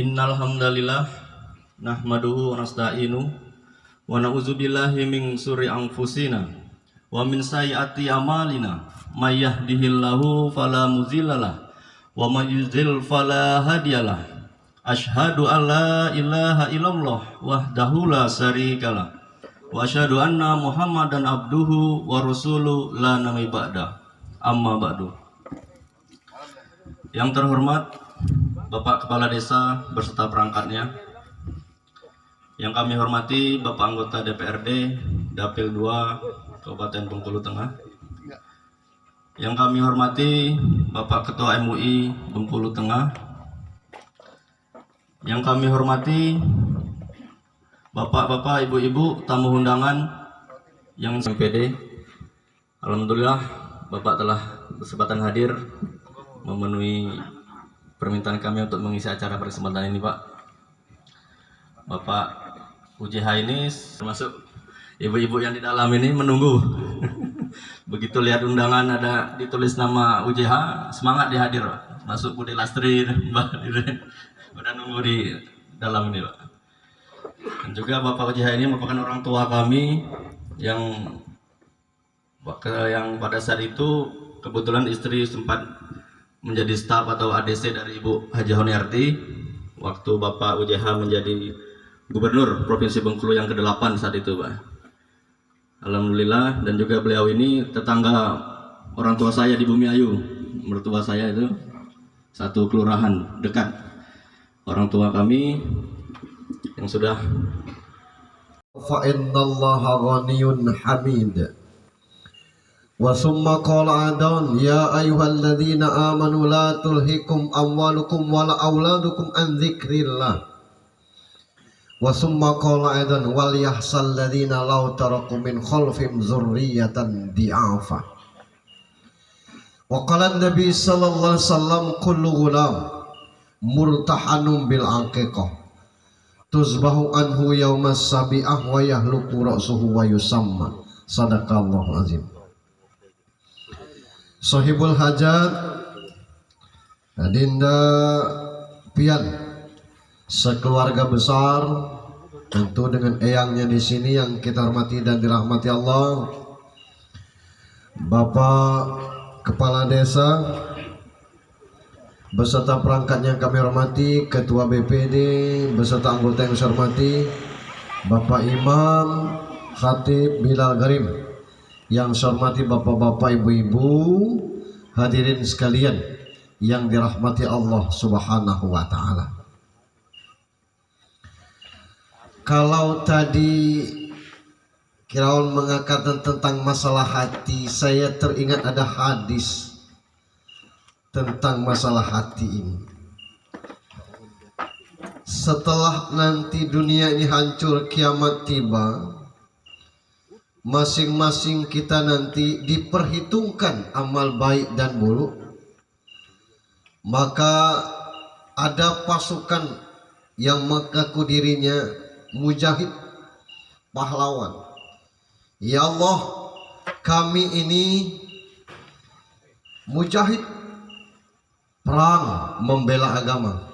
Innal hamdalillah nahmaduhu wa nasta'inu wa na'udzubillahi min syururi anfusina wa min sayyiati a'malina may yahdihillahu fala mudhillalah wa may yudhlil fala hadiyalah. Asyhadu an la ilaha illallah wahdahu la syarikalah wa asyhadu anna Muhammadan abduhu wa rasuluhu la nabiyya ba'da. Amma ba'du. Yang terhormat Bapak Kepala Desa beserta perangkatnya, yang kami hormati Bapak Anggota DPRD Dapil 2 Kabupaten Bengkulu Tengah, yang kami hormati Bapak Ketua MUI Bengkulu Tengah, yang kami hormati Bapak-bapak, ibu-ibu, tamu undangan yang MPD. Alhamdulillah Bapak telah berkesempatan hadir memenuhi permintaan kami untuk mengisi acara pada kesempatan ini, Pak. Bapak UJH ini termasuk ibu-ibu yang di dalam ini menunggu. Begitu lihat undangan ada ditulis nama UJH, semangat dihadir, Pak. Masuk Budi Lastri, Mbak, udah nunggu di dalam ini, Pak. Dan juga Bapak UJH ini merupakan orang tua kami yang pada saat itu kebetulan istri sempat menjadi staf atau ADC dari Ibu Haji Honiarti waktu Bapak UJH menjadi Gubernur Provinsi Bengkulu yang ke-8 saat itu, Pak. Alhamdulillah, dan juga beliau ini tetangga orang tua saya di Bumi Ayu. Mertua saya itu satu kelurahan dekat. Orang tua kami yang sudah fa innallaha ghaniyun hamid. Wa summa qala adan ya ayyuhalladzina amanu la tulhikum amwalukum wala auladukum an dzikrillah. Wa summa qala adan wal yahsal ladzina law taraku min khalfihim dzurriyyatan di'afa. Wa qala an-nabi sallallahu alaihi wasallam kullu ghulam murtahanun bil aqiqah tuzbahu anhu yaumas sabi'ah wa yahluku ra'suhu wa yusamma. Sadaqallahu azim. Sahibul hajat Adinda Pian sekeluarga besar, tentu dengan eyangnya di sini yang kita hormati dan dirahmati Allah, Bapak Kepala Desa beserta perangkatnya yang kami hormati, Ketua BPD beserta anggota yang saya hormati, Bapak Imam Khatib Bilal Garim, yang saya hormati bapak-bapak, ibu-ibu, hadirin sekalian yang dirahmati Allah Subhanahu wa taala. Kalau tadi Kiraun mengatakan tentang masalah hati, saya teringat ada hadis tentang masalah hati ini. Setelah nanti dunia ini hancur, kiamat tiba, masing-masing kita nanti diperhitungkan amal baik dan buruk. Maka ada pasukan yang mengaku dirinya mujahid, pahlawan. Ya Allah, kami ini mujahid, perang membela agama.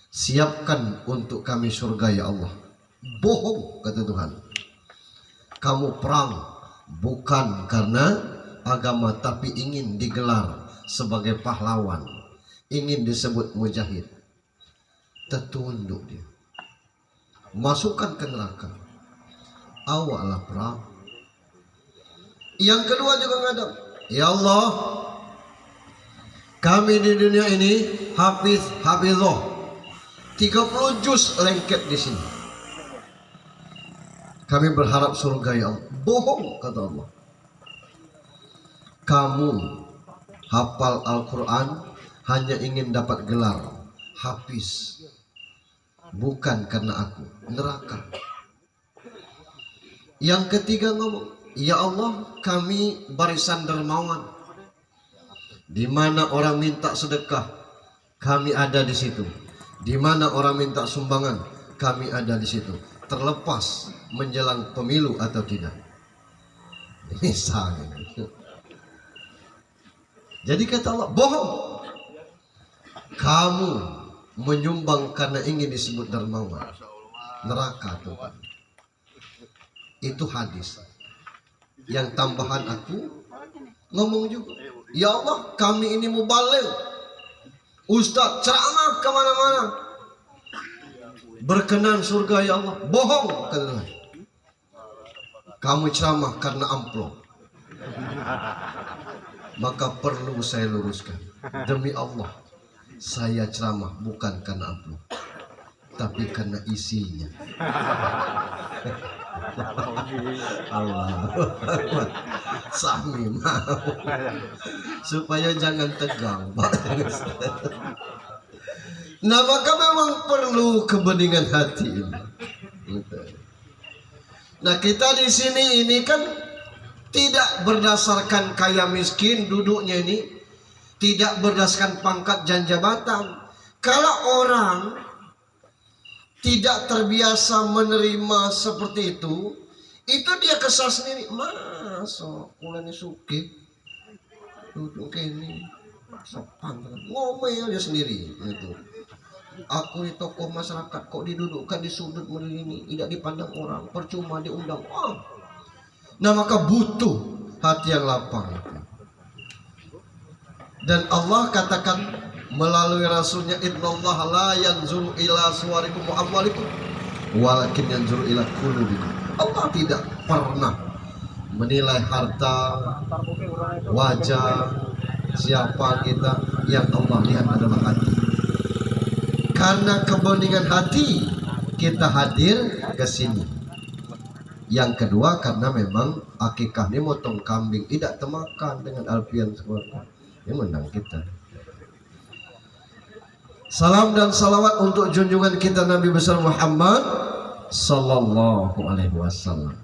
Siapkan untuk kami surga ya Allah. Bohong, kata Tuhan. Kamu perang bukan karena agama, tapi ingin digelar sebagai pahlawan, ingin disebut mujahid. Tertunduk dia, masukkan ke neraka. Awaklah perang. Yang kedua juga ngadap, ya Allah, kami di dunia ini hafizah 30 juz lengket di sini. Kami berharap surga ya Allah. Bohong, kata Allah. Kamu hafal Al-Quran hanya ingin dapat gelar hafiz, bukan karena aku. Neraka. Yang ketiga ngomong, ya Allah, kami barisan dermawan. Di mana orang minta sedekah, kami ada di situ. Di mana orang minta sumbangan, kami ada di situ. Terlepas menjelang pemilu atau tidak. Misalnya. Jadi kata Allah, bohong. Kamu menyumbang karena ingin disebut dermawan, neraka tuh. Itu hadis. Yang tambahan aku ngomong juga, ya Allah, kami ini mubaligh, ustaz ceramah kemana-mana, berkenan surga ya Allah. Bohong, kata kamu ceramah karena amplop. Maka perlu saya luruskan, demi Allah, saya ceramah bukan karena amplop, tapi karena isinya. Allah Sami mau supaya jangan tegang, Pak. Nah, maka memang perlu kebeningan hati ini. Nah, kita di sini ini kan tidak berdasarkan kaya miskin duduknya ini, tidak berdasarkan pangkat dan jabatan. Kalau orang tidak terbiasa menerima seperti itu dia kesal sendiri. Masa kulanya sugih duduk kayak ini sopan, ngomel dia sendiri gitu. Aku di tokoh masyarakat kok didudukkan di sudut ini, tidak dipandang orang, percuma diundang. Nah, maka butuh hati yang lapang. Dan Allah katakan melalui rasulnya, innallaha la yanzuru ila suwarikum wa amwalikum walakin yanzuru ila qulubikum. Allah tidak pernah menilai harta, wajah, siapa kita. Yang Allah lihat adalah hati. Karena kebeningan hati kita hadir ke sini. Yang kedua, karena memang akikah ini motong kambing, tidak temakan dengan alfian sekolah. Ini menang kita. Salam dan salawat untuk junjungan kita Nabi besar Muhammad sallallahu alaihi wasallam.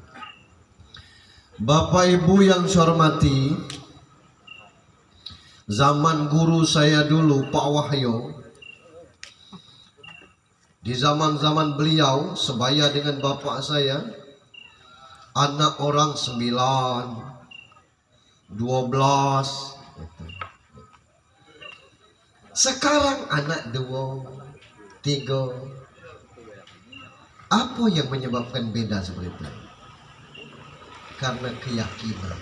Bapak Ibu yang saya hormati, zaman guru saya dulu Pak Wahyo, di zaman-zaman beliau sebaya dengan bapak saya, anak orang 9, 12. Sekarang anak 2, 3. Apa yang menyebabkan beda seperti itu? Karena keyakinan.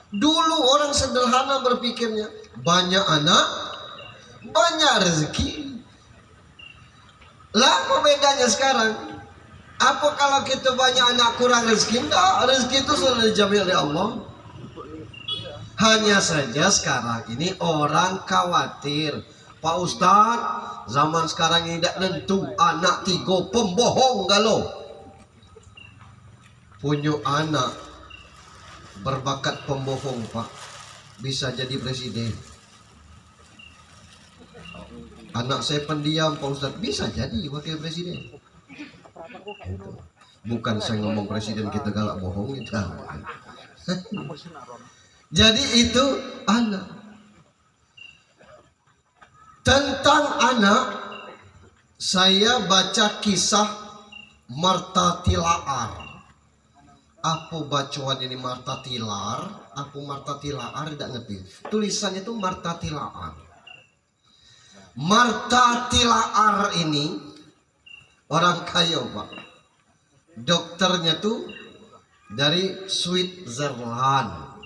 Dulu orang sederhana berpikirnya, banyak anak, banyak rezeki. Lah apa bedanya sekarang? Apa kalau kita banyak anak kurang rezeki? Enggak, rezeki itu sudah dijamin oleh Allah. Hanya saja sekarang ini orang khawatir, Pak Ustadz, zaman sekarang ini tidak tentu, anak 3 pembohong galau. Punya anak berbakat pembohong, Pak, bisa jadi presiden. Anak saya pendiam, Pak Ustadz, bisa jadi wakil presiden. Bukan saya ngomong presiden kita galak bohong, itu. Jadi itu anak. Tentang anak, saya baca kisah Marta Tilaar. Apa bacaan ini Marta Tilaar? Aku Marta Tilaar tidak ngerti. Tulisannya itu Marta Tilaar. Marta Tilaar ini orang kaya, Pak. Dokternya tuh dari Switzerland,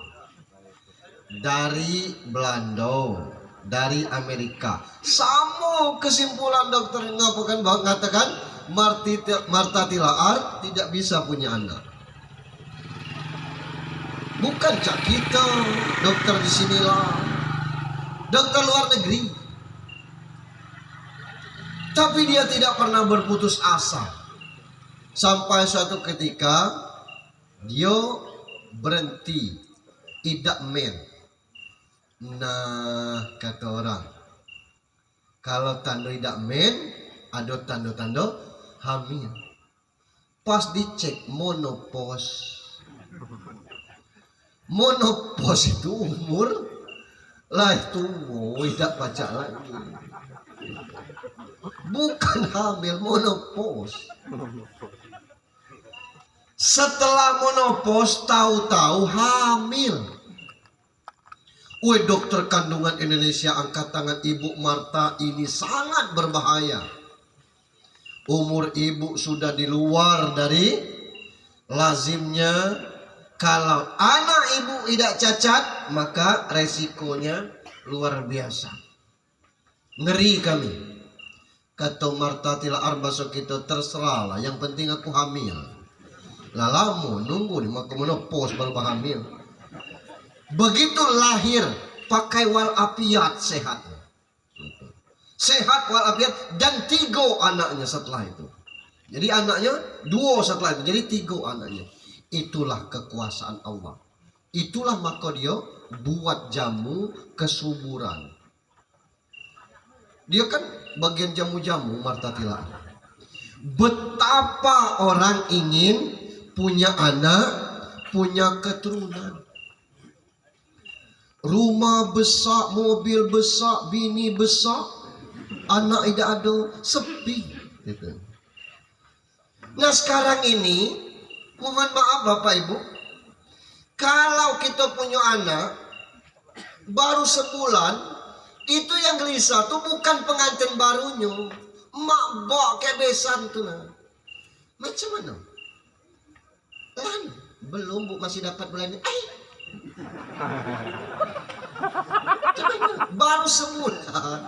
dari Belanda, dari Amerika. Sama kesimpulan dokter mengatakan Marta Tilaar tidak bisa punya anak. Bukan cak kita, dokter di sinilah, dokter luar negeri. Tapi dia tidak pernah berputus asa. Sampai suatu ketika dia berhenti idak men. Nah, kata orang, kalau tanda idak men, ada tanda-tanda hamil. Pas dicek monopos. Monopos itu umur lah itu tidak baca lagi. Bukan hamil, monopos. Setelah monopos tahu-tahu hamil. Woi dokter kandungan Indonesia, angkat tangan. Ibu Marta ini sangat berbahaya. Umur ibu sudah di luar dari lazimnya. Kalau anak ibu tidak cacat, maka resikonya luar biasa. Ngeri kami. Kata Marta tila arbasok kita, terserahlah, yang penting aku hamil. Lah lama nunggu nih mau menopause baru hamil. Begitu lahir pakai walafiat sehat. Sehat walafiat dan 3 anaknya setelah itu. Jadi anaknya 2 setelah itu. Jadi 3 anaknya. Itulah kekuasaan Allah. Itulah maka dia buat jamu kesuburan. Dia kan bagian jamu-jamu Marta Tila. Betapa orang ingin punya anak, punya keturunan. Rumah besar, mobil besar, bini besar, anak tidak ada, sepi. Gitu. Nah sekarang ini, mohon maaf Bapak Ibu, kalau kita punya anak baru sebulan, itu yang gelisah tuh bukan pengantin barunya, mak bok kebesan tuh nah. Macam mana? Lan, belum bu, masih dapat bulan ini. Baru sebulan.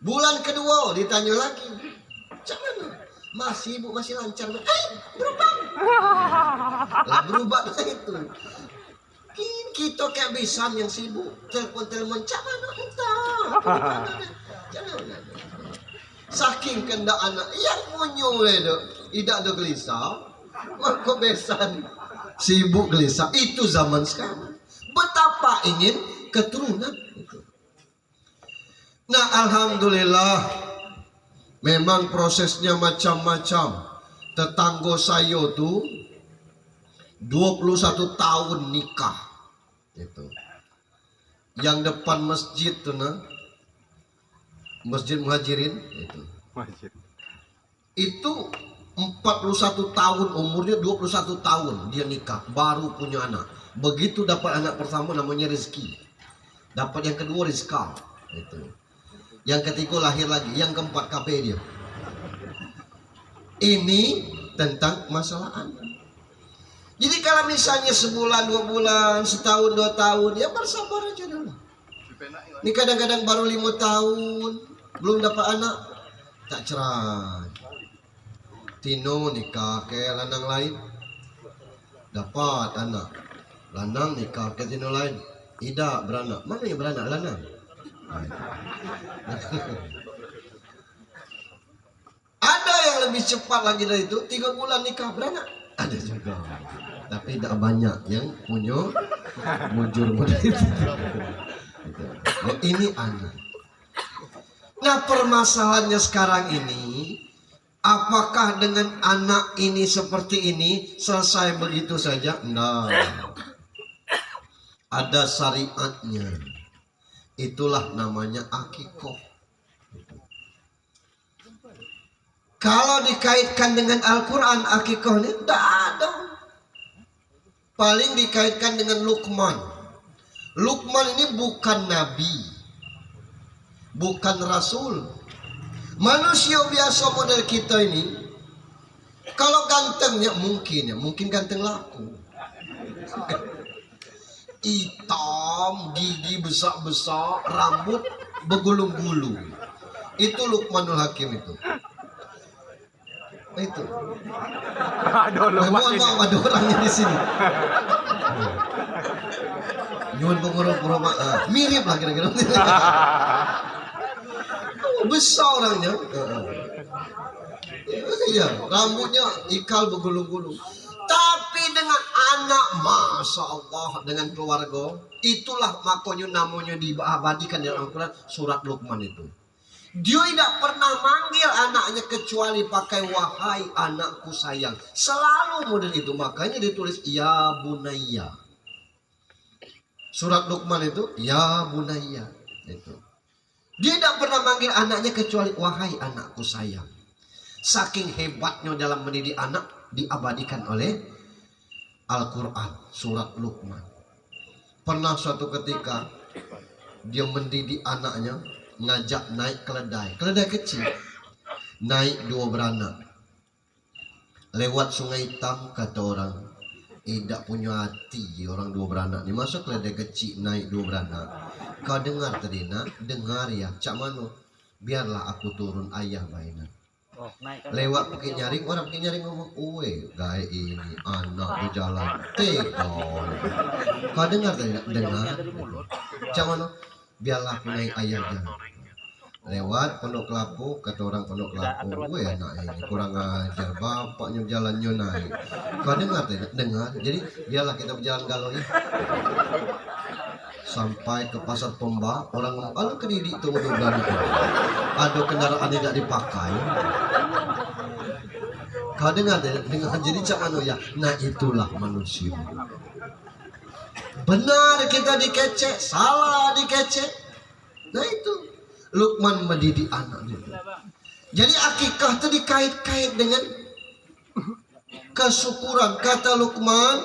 Bulan kedua ditanya lagi. Macam mana? Masih bu, masih lancar. Berubah. Lah berubah itu. Kita kebiasaan yang sibuk. Telepon-telepon. Macam mana? Entah. Saking kendak anak yang punya itu tidak ada gelisah. Maka besan sibuk gelisah. Itu zaman sekarang. Betapa ingin keturunan itu. Nah alhamdulillah, memang prosesnya macam-macam. Tetangga saya tuh 21 tahun nikah itu. Yang depan masjid tuh nah, Masjid Muhajirin itu. Itu 41 tahun umurnya, 21 tahun dia nikah, baru punya anak. Begitu dapat anak pertama namanya Rizki, dapat yang kedua Rizka itu. Yang ketiga lahir lagi, yang keempat KP dia. Ini tentang masalah anak. Jadi kalau misalnya sebulan, 2 bulan, setahun, 2 tahun, ya bersabar aja dulu. Ini kadang-kadang baru 5 tahun belum dapat anak, tak cerai. Tino nikah ke lanang lain, dapat anak. Lanang nikah ke tino lain, tidak beranak. Mana yang beranak? Lanang. Ada yang lebih cepat lagi dari itu, 3 bulan nikah beranak. Ada juga, tapi tidak banyak yang punya mujur model itu. Nah, ini anak. Nah permasalahannya sekarang ini, apakah dengan anak ini seperti ini selesai begitu saja? Nah, ada syariatnya. Itulah namanya akikoh. Kalau dikaitkan dengan Al-Quran, akikoh ini tidak ada. Paling dikaitkan dengan Luqman. Luqman ini bukan nabi, bukan rasul. Manusia biasa model kita ini, kalau gantengnya mungkin ganteng laku. Hitam, gigi besar-besar, rambut bergulung-gulung. Itu Luqmanul Hakim itu. Itu. Mohon maaf ada orangnya di sini. Nyuwun pengurus mirip lah kira-kira. Besar orangnya. Iya, rambutnya ikal bergulung-gulung. Tapi dengan anak, masya Allah, dengan keluarga, itulah makanya namanya diabadikan dalam Al-Quran, surat Luqman itu. Dia tidak pernah manggil anaknya kecuali pakai wahai anakku sayang. Selalu model itu, makanya ditulis ya bunayya. Surat Luqman itu ya bunayya itu. Dia tidak pernah manggil anaknya kecuali wahai anakku sayang. Saking hebatnya dalam mendidik anak, diabadikan oleh Al-Quran, surat Luqman. Pernah suatu ketika dia mendidik anaknya, ngajak naik keledai kecil, naik 2 beranak, lewat Sungai Hitam. Kata orang, tidak punya hati orang 2 beranak ni, masa keledai kecil naik 2 beranak. Kau dengar tadi nak, dengar ya, cak mano, biarlah aku turun ayah baina. Lewat pakai nyaring, orang pakai nyaring ngomong, "Uwe, gaya ini anak berjalan tegol." Kau dengar tadi nak? Dengar. Cak mano, biarlah aku naik ayah jalan. Lewat Pondok Kelapa, kata orang Pondok Kelapa, "Weh anak ini kurang ajar, bapaknya berjalannya naik." Kau dengar tidak? Dengar. Jadi biarlah kita berjalan galau ya. Sampai ke pasar Tombak, orang ngomong, "Alu kediri itu mudah ada kendaraan tidak dipakai." Kau dengar tidak? Dengar. Jadi cak mano ya. Nah itulah manusia. Benar kita dikecek, salah dikecek. Nah itu Luqman mendidik anaknya. Jadi akikah itu dikait-kait dengan kesyukuran. Kata Luqman,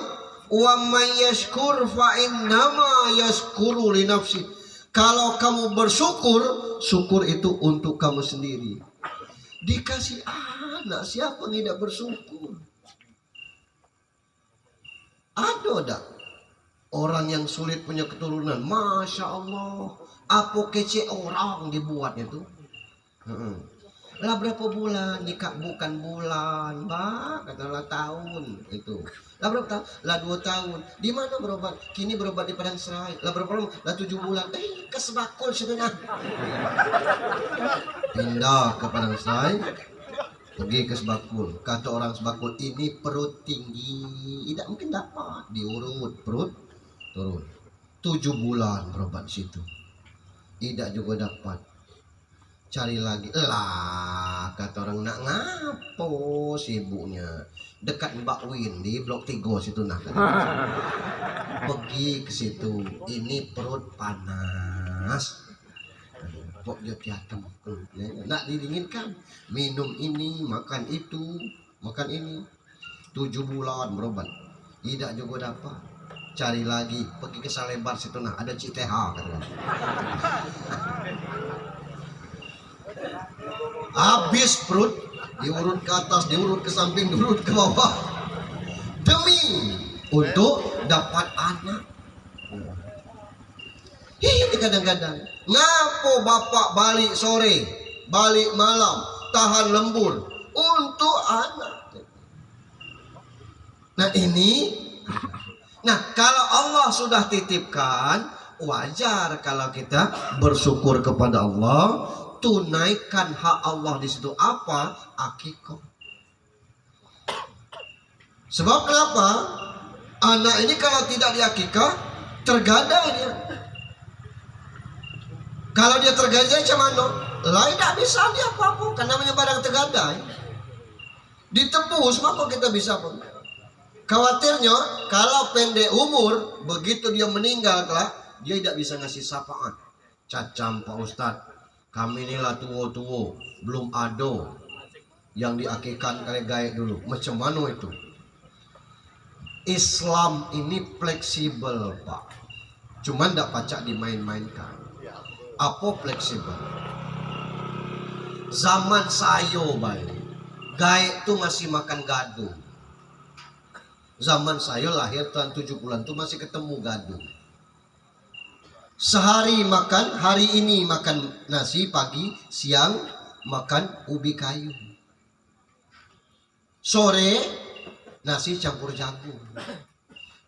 "Wa may yashkur fa innama yashkuru li nafsi." Kalau kamu bersyukur, syukur itu untuk kamu sendiri. Dikasih anak, siapa yang tidak bersyukur? Ada tak orang yang sulit punya keturunan? Masya Allah, apa kece orang dibuatnya tuh. Lah berapa bulan nikah? Bukan bulan, Mbak, katalah tahun itu. Lah berapa tahun? Lah 2 tahun. Di mana berobat? Kini berobat di Padang Serai. Lah berapa lama? Lah 7 bulan. Ke Sebakul setengah. Pindah ke Padang Serai, pergi ke Sebakul. Kata orang Sebakul, ini perut tinggi, tidak mungkin dapat diurut perut, turun. 7 bulan berobat di situ, tidak juga dapat. Cari lagi, lah kata orang, nak ngapo sibuknya dekat Mbak Win di Blok 3 situ nah. Pergi ke situ, ini perut panas. Kok dia tiatem, nak didinginkan, minum ini, makan itu, makan ini. 7 bulan berobat, tidak juga dapat. Cari lagi, pergi ke Salebar situ nah, ada Citeha katanya. Habis perut, diurut ke atas, diurut ke samping, diurut ke bawah, demi untuk dapat anak. Ini kadang-kadang, ngapo bapak balik sore, balik malam, tahan lembur untuk anak. Nah ini, nah kalau Allah sudah titipkan, wajar kalau kita bersyukur kepada Allah, tunaikan hak Allah di situ. Apa? Akikah. Sebab kenapa? Anak ini kalau tidak diakikah, tergadai dia. Kalau dia tergadai macam mana? Lah tidak bisa dia apa-apa, kan namanya barang tergadai. Ditebus maka kita bisa pun. Khawatirnya kalau pendek umur, begitu dia meninggal kelak, dia tidak bisa ngasih syafaat. Cacam Pak Ustadz, kami inilah tua-tua, belum ada yang diakikkan kali gaib dulu. Macam mana itu? Islam ini fleksibel Pak, cuman tidak pacak dimain-mainkan. Apa fleksibel? Zaman saya baik, gaib itu masih makan gado. Zaman saya lahir tahun 70-an itu masih ketemu gado. Sehari makan, hari ini makan nasi pagi, siang makan ubi kayu. Sore nasi campur jagung.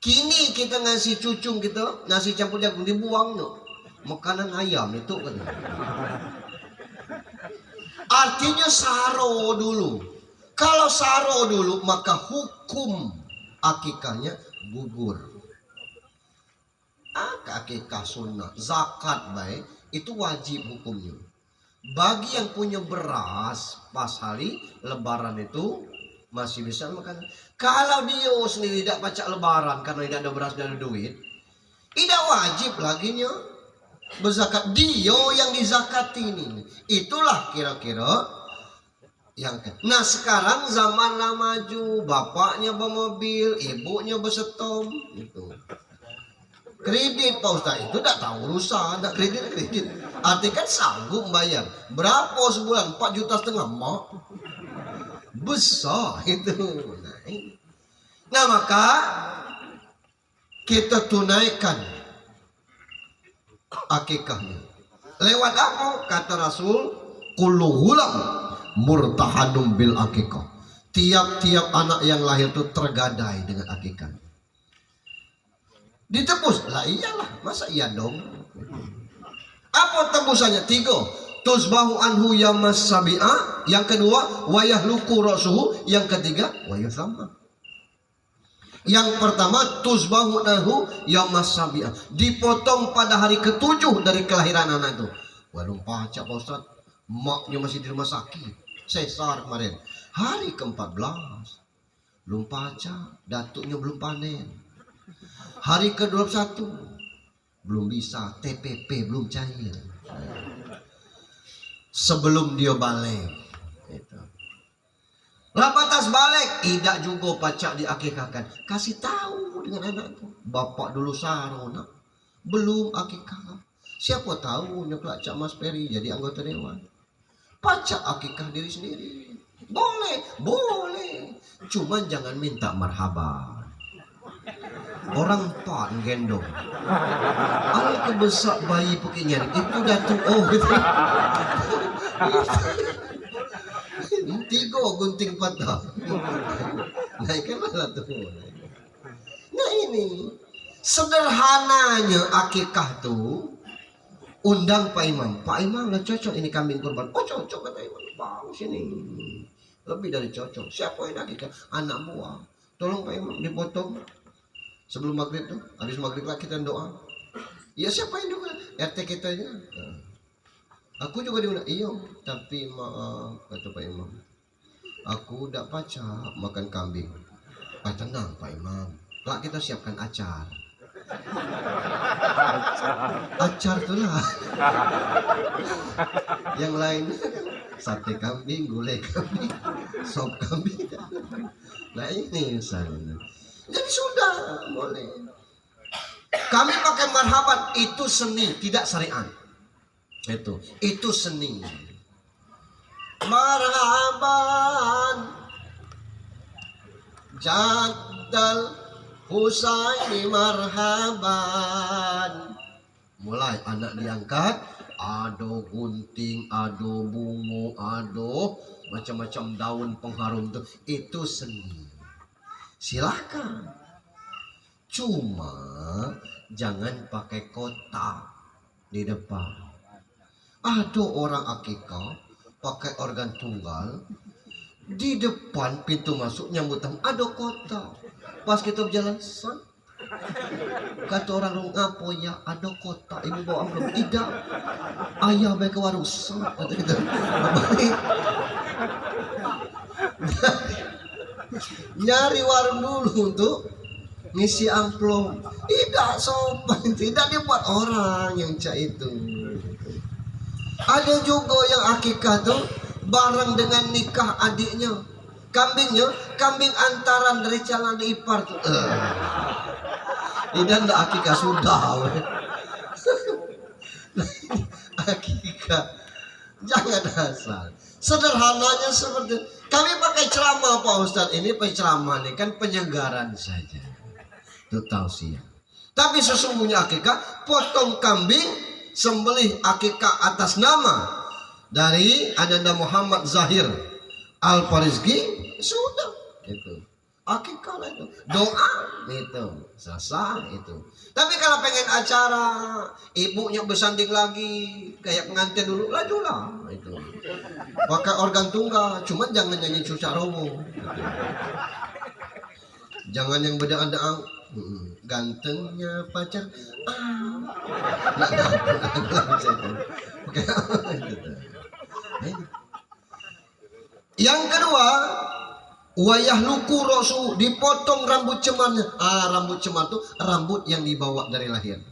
Kini kita ngasih cucung kita, nasi campur jagung dibuang no. Makanan ayam itu kan. Artinya saro dulu. Kalau saro dulu maka hukum akikahnya gugur. Akikah sunnah, zakat baik itu wajib hukumnya. Bagi yang punya beras pas hari lebaran itu masih bisa makan. Kalau dia sendiri tidak baca lebaran karena tidak ada beras dan ada duit, tidak wajib laginya berzakat. Dia yang dizakati ini. Itulah kira-kira yang. Nah sekarang zaman lah maju, bapaknya bermobil, ibunya bersetom itu. Kredit Pak Ustaz itu tidak tahu urusan, tidak kredit. Artinya kan sanggup bayar. Berapa sebulan? 4,5 juta mak. Besar itu. Nah maka kita tunaikan akikahnya. Lewat apa? Kata Rasul, kullu ghulam murtahanum bil akikah. Tiap-tiap anak yang lahir itu tergadai dengan akikah. Ditebus, lah iyalah, masa iya dong? Apa tebusannya? 3. Tusbahu anhu yamas sabi'a. Yang kedua, wayahluku rasuhu. Yang ketiga, wayusamma. Yang pertama, tusbahu anhu yamas sabi'a. Dipotong pada hari ke-7 dari kelahiran anak itu. Waduh pacak Pak Ustaz, maknya masih di rumah sakit, sesar kemarin. Hari ke-14 belum pacak, datuknya belum panen. Hari ke-21 belum bisa, TPP belum cair. Sebelum dia balik itu. Lapatas balik, tidak juga pacak diakikahkan. Kasih tahu dengan anak itu, bapak dulu sarona belum akikah. Siapa tahu nyeklak Cak Mas Peri jadi anggota dewan. Pacak akikah diri sendiri. Boleh. Cuman jangan minta marhaban. Orang pan gendong. Al kebesak bayi pekinya itu datuk gitu. 3 gunting patah. Naikkanlah tuh. Nah ini sederhananya akikah tuh. Undang Pak Imam. Pak Imam lah cocok ini kambing kurban. Oh cocok kata Imam. Bau sini. Lebih dari cocok. Siapa yang akikah? Anak buah. Tolong Pak Imam dipotong. Sebelum maghrib tuh, habis maghrib lah kita doa. Ya siapa yang doa? RT kita aja. Aku juga diundang. Iya, tapi maaf kata Pak Imam. Aku udah pacak makan kambing. Tenang Pak Imam. Lah kita siapkan acar. Acar tuh lah. Yang lain sate kambing, gulai kambing, sop kambing. Nah ini misalnya. Jadi sudah boleh. Kami pakai marhaban, itu seni, tidak syariat. Itu seni. Marhaban Jaddal Husaini marhaban. Mulai anak diangkat, ado gunting, ado bunga, ado macam-macam daun pengharum itu seni. Silahkan, cuma jangan pakai kotak di depan. Ada orang akikah pakai organ tunggal di depan pintu masuk nyambut tamu ada kotak. Pas kita berjalan, kata orang ngapo ya ada kotak, ibu bawa amplop. Tidak, ayah baik ke warung kata gitu. Nyari warung dulu untuk ngisi amplop. Tidak sopan, tidak dibuat orang yang cak itu. Ada juga yang akikah tuh bareng dengan nikah adiknya. Kambingnya, kambing antaran dari calon ipar tuh. Tidak akikah sudah. Akikah jangan asal. Sederhananya seperti kami pakai ceramah Pak Ustadz. Ini penceramah ini kan penyegaran saja. Itu tausiah. Tapi sesungguhnya akikah potong kambing, sembelih akikah atas nama dari Ananda Muhammad Zahir Al-Farizki, sudah itu. Akikah lah itu. Doa itu. Selesai itu. Tapi kalau pengen acara ibunya bersanding lagi kayak pengantin dulu, lajulah itu. Pakai organ tunggal, cuman jangan nyanyi Susah Romo. Jangan yang beda-beda. Gantengnya pacar. Yang kedua, wayahluku rosu, dipotong rambut cemarnya. Rambut cemar itu rambut yang dibawa dari lahir.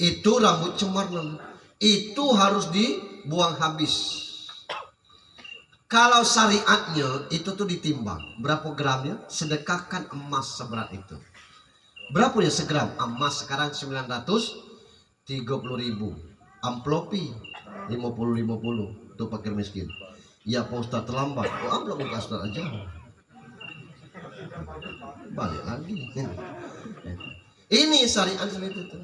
Itu rambut cemar, itu harus dibuang habis. Kalau syariatnya itu tuh ditimbang berapa gramnya, sedekahkan emas seberat itu. Berapa ya segram? Emas sekarang 930.000. Amplopi 50-50 untuk fakir miskin. Ya Pak Ustadz terlambat. Oh amplop Pak Ustadz aja. Balik lagi. Ini syariat seperti itu.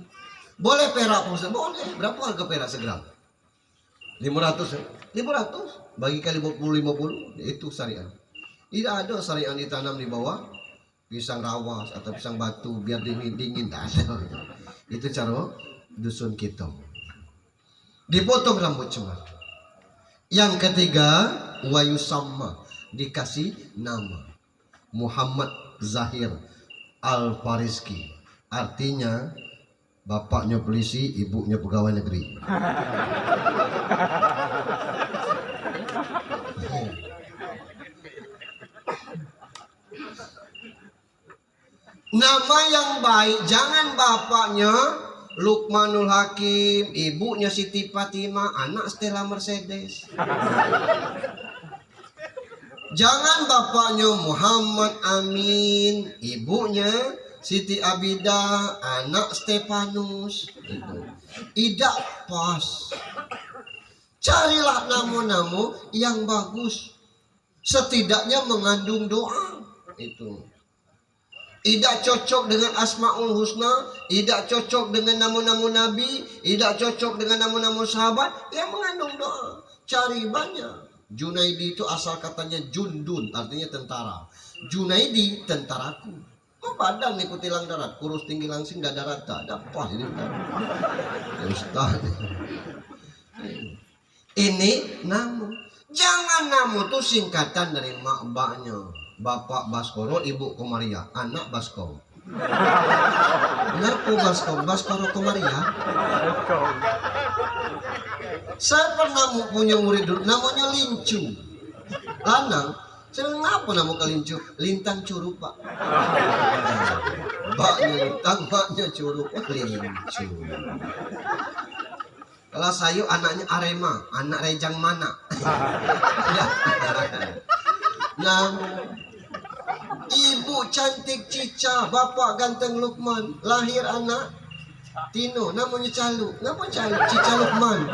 Boleh perak Pak Ustadz? Boleh. Berapa harga perak segram? 500 ya? 500 bagikan 50-50 itu syariat. Tidak ada syariat ditanam di bawah pisang rawas atau pisang batu biar dingin tidak ada. Itu cara dusun kita. Dipotong rambut cuma. Yang ketiga wayusamma, dikasih nama Muhammad Zahir Al-Fariski. Artinya bapaknya polisi, ibunya pegawai negeri. Nama yang baik, jangan bapaknya Lukmanul Hakim, ibunya Siti Fatimah, anak Stella Mercedes. Jangan bapaknya Muhammad Amin, ibunya Siti Abidah, anak Stefanus. Tidak pas. Carilah nama-nama yang bagus, setidaknya mengandung doa. Itu tidak cocok dengan Asmaul Husna, tidak cocok dengan nama-nama Nabi, tidak cocok dengan nama-nama sahabat, yang mengandung doa. Cari banyak. Junaidi itu asal katanya Jundun, artinya tentara. Junaidi, tentaraku. Oh, badan nih kutilang darat, kurus tinggi langsing dada rata. Ada apa ini? Ya Ustaz. Ini namu. Jangan namu itu singkatan dari mak-baknya. Bapak Baskoro, ibu Komaria, anak Baskoro. Kenapa Baskoro? Baskoro Komaria. Saya pernah punya murid dulu, namanya Lincu. Lanang, saya ngapa nama Lincu? Lintang Curug, Pak. Baknya Lintang, baknya Curug, Lincu. Kalau saya anaknya Arema, anak Rejang Mana. Namun ibu cantik Cica, bapak ganteng Lukman, lahir anak Tino, namanya Calu. Kenapa Calu? Cica Lukman.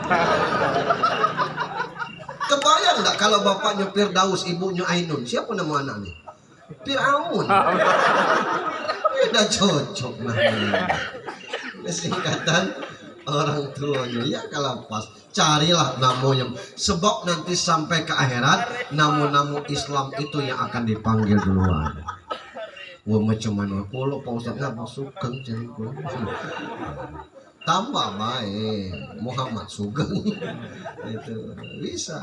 Kebayang nggak kalau bapaknya Firdaus, ibunya Ainun? Siapa nama anaknya? Fir'aun. Udah cocok namanya. Singkatan orang tuanya. Ya kalau pas, carilah namanya. Sebab nanti sampai ke akhirat, nama-nama Islam itu yang akan dipanggil duluan. Wah macam mana? Kalau Pak Ustadz ngapa Sugeng jadi tambah baik Muhammad Sugeng. Itu bisa.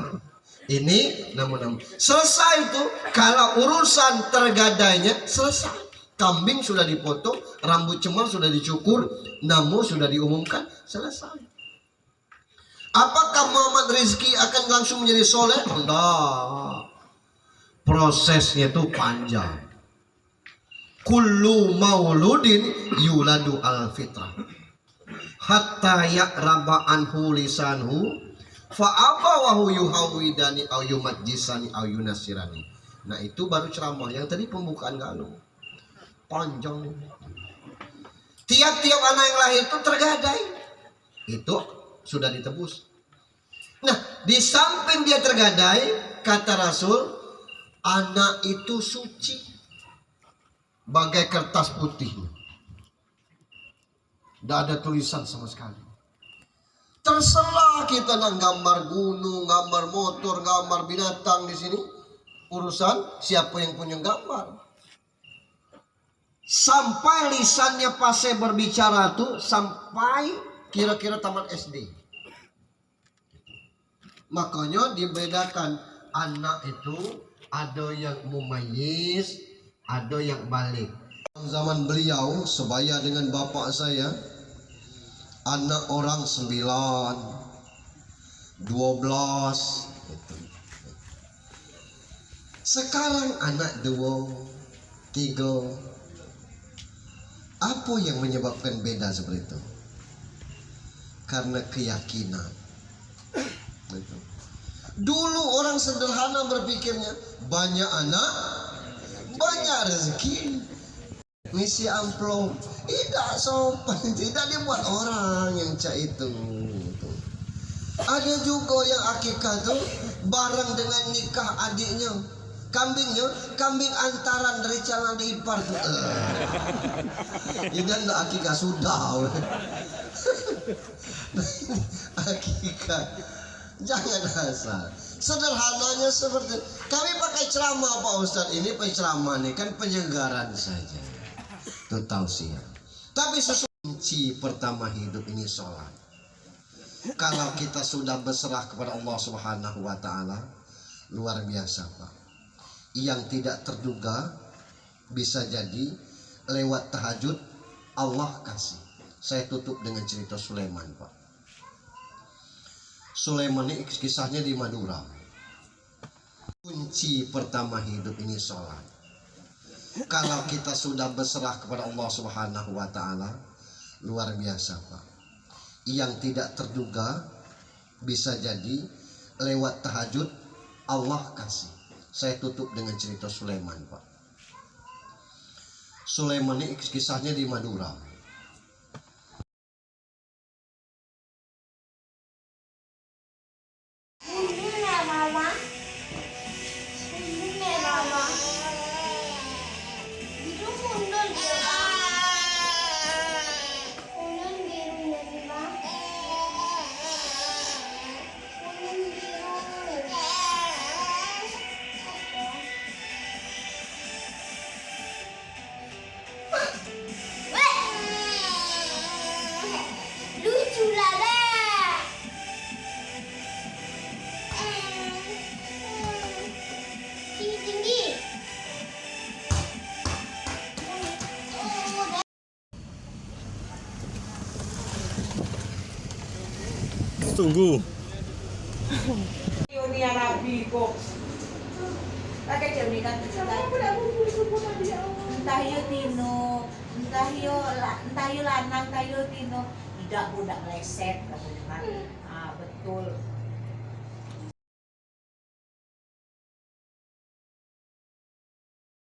Ini nama-nama. Selesai itu kalau urusan tergadainya selesai. Kambing sudah dipotong, rambut cemar sudah dicukur, nama sudah diumumkan, selesai. Apakah Muhammad Rizki akan langsung menjadi soleh? Enggak. Prosesnya itu panjang. Kullu mauludin yuladu al fitrah hatta ya'raba anhu lisanhu fa abawahu yuhawidani au yumajjisani au yunasirani. Nah itu baru ceramah. Yang tadi pembukaan galuh panjang. Tiap-tiap anak yang lahir itu tergadai, itu sudah ditebus. Nah di samping dia tergadai, kata Rasul, anak itu suci bagai kertas putih, tidak ada tulisan sama sekali. Terserah kita nak gambar gunung, gambar motor, gambar binatang di sini. Urusan siapa yang punya gambar. Sampai lisannya pase berbicara tuh sampai kira-kira tamat SD. Makanya dibedakan anak itu ada yang mumayyiz, ada yang balik. Zaman beliau sebaya dengan bapak saya, anak orang 9, 12 gitu. Sekarang anak 2, 3. Apa yang menyebabkan beda seperti itu? Karena keyakinan. Gitu. Dulu orang sederhana berpikirnya banyak anak, banyak rezeki. ngisi amplop. Tidak sopan, tidak dibuat orang yang cak itu. Ada juga yang akikah tuh bareng dengan nikah adiknya. Kambing antaran dari calon ipar tuh. Ini enggak akikah sudah. Akikah jangan asal. Sederhananya seperti kami pakai ceramah Pak Ustadz, ini penceramah nih kan penyegaran saja. Itu tausiah. Tapi kunci pertama hidup ini sholat. Kalau kita sudah berserah kepada Allah Subhanahu wa taala, luar biasa Pak. Yang tidak terduga bisa jadi lewat tahajud Allah kasih. Saya tutup dengan cerita Sulaiman Pak. Sulaiman ini kisahnya di Madura. Kunci pertama hidup ini sholat. Kalau kita sudah berserah kepada Allah Subhanahu wa taala, luar biasa Pak. Yang tidak terduga bisa jadi lewat tahajud Allah kasih. Saya tutup dengan cerita Sulaiman Pak. Sulaiman ini kisahnya di Madura. Tunggu. Dunia Nabi kok. Pakai jam ini kan entah yo tino, entah yo lanang, entah yo tino, tidak budak meleset katanya. Ah betul.